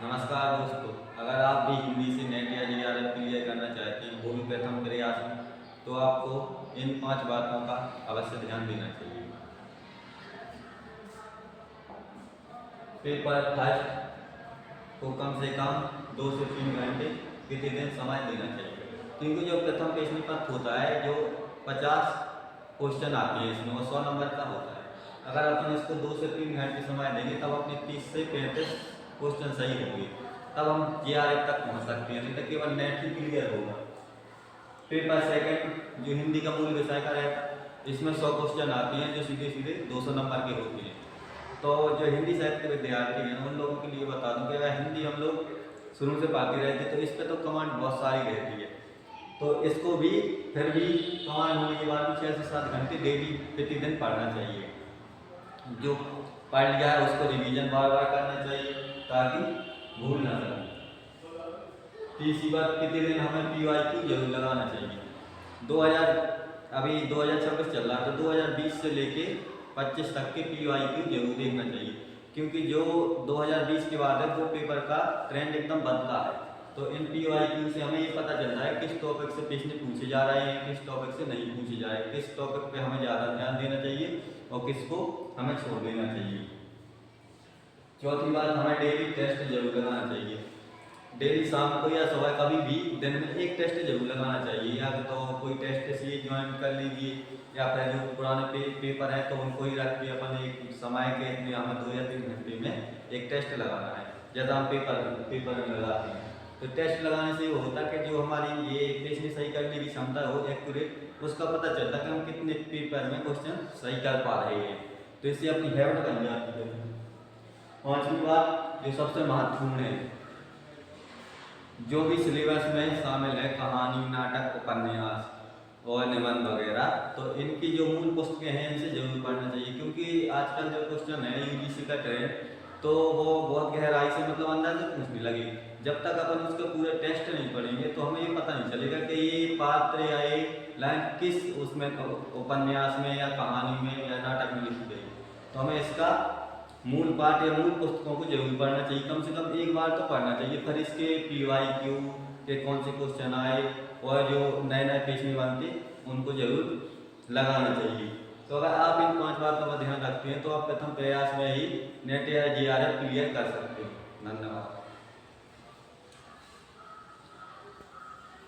नमस्कार दोस्तों, अगर आप भी हिंदी से नेट या जीआरएफ क्लियर करना चाहते हैं, वो भी प्रथम प्रयास में, तो आपको इन 5 बातों का अवश्य ध्यान देना चाहिए। पेपर फर्स्ट को कम से कम 2 से 3 घंटे प्रतिदिन समय देना चाहिए, क्योंकि जो प्रथम प्रश्न पत्र होता है, जो 50 क्वेश्चन आते हैं इसमें, वो 100 नंबर का होता है। अगर अपन इसको 2 से 3 घंटे समय देंगे, तब अपने 30 से 35 क्वेश्चन सही होंगे, तब हम जीआरएफ तक पहुंच सकते हैं। नहीं तो केवल नेट ही क्लियर होगा। पेपर सेकंड जो हिंदी का मूल विषय का रहता है, इसमें 100 क्वेश्चन आते हैं, जो सीधे सीधे 200 नंबर के होते हैं। तो जो हिंदी साहित्य के विद्यार्थी हैं, उन लोगों के लिए बता दूं कि अगर हिंदी हम लोग शुरू से पढ़ते रहते, तो इस पर तो कमांड बहुत सारी रहती है, तो इसको भी फिर भी कमांड होने के बाद भी 6 से 7 घंटे डेली प्रतिदिन पढ़ना चाहिए। जो पढ़ लिया है उसको रिवीजन बार बार करना चाहिए, ताकि भूल ना सके। तीसरी बात, प्रतिदिन हमें पीवाईक्यू जरूर लगाना चाहिए। 2000 अभी 2026 चल रहा है, तो 2020 से लेके 25 तक के पीवाईक्यू जरूर देखना चाहिए, क्योंकि जो 2020 के बाद है, वो पेपर का ट्रेंड एकदम बदला है। तो इन पीवाईक्यू से हमें ये पता चलता है किस टॉपिक से प्रश्न पूछे जा रहे हैं, किस टॉपिक से नहीं पूछे जा रहे हैं, किस टॉपिक पे हमें ज़्यादा ध्यान देना चाहिए और किसको हमें छोड़ देना चाहिए। चौथी बात, हमें डेली टेस्ट जरूर लगाना चाहिए। डेली शाम को या सुबह कभी भी दिन में एक टेस्ट जरूर लगाना चाहिए, या तो कोई टेस्ट से ज्वाइन कर लीजिए, या फिर जो पुराने पेपर हैं तो उनको ही रख के अपन एक समय के में हमें 2 या 3 घंटे में एक टेस्ट लगाना है, जैसा हम पेपर में लगाते हैं। तो टेस्ट लगाने से वो होता है कि जो हमारी ये प्रश्न सही करने की क्षमता हो, एक्यूरेट, उसका पता चलता है कि हम कितने पेपर में क्वेश्चन सही कर पा रहे हैं। तो इससे अपनी हैबिट बन जाती है। पांचवी बात जो सबसे महत्वपूर्ण है, जो भी सिलेबस में शामिल है, कहानी, नाटक, उपन्यास और निबंध वगैरह, तो इनकी जो मूल पुस्तकें हैं इनसे जरूर पढ़ना चाहिए, क्योंकि आजकल जो क्वेश्चन है यूजीसी का ट्रेंड, तो वो बहुत गहराई से मतलब अंदर से पूछने लगे। जब तक अपन उसका पूरा टेस्ट नहीं पढ़ेंगे, तो हमें ये पता नहीं चलेगा कि ये पात्र या ये लाइन किस उसमें उपन्यास में या कहानी में या नाटक में लिखी गई। तो हमें इसका मूल पाठ या मूल पुस्तकों को जरूर पढ़ना चाहिए, कम से कम एक बार तो पढ़ना चाहिए। फिर इसके पीवाईक्यू के कौन से क्वेश्चन आए और जो नए नए प्रश्न बनते, उनको जरूर लगाना चाहिए। तो अगर आप इन 5 बातों का ध्यान रखते हैं, तो आप प्रथम प्रयास में ही नेट या जीआरएफ क्लियर कर सकते हैं। धन्यवाद।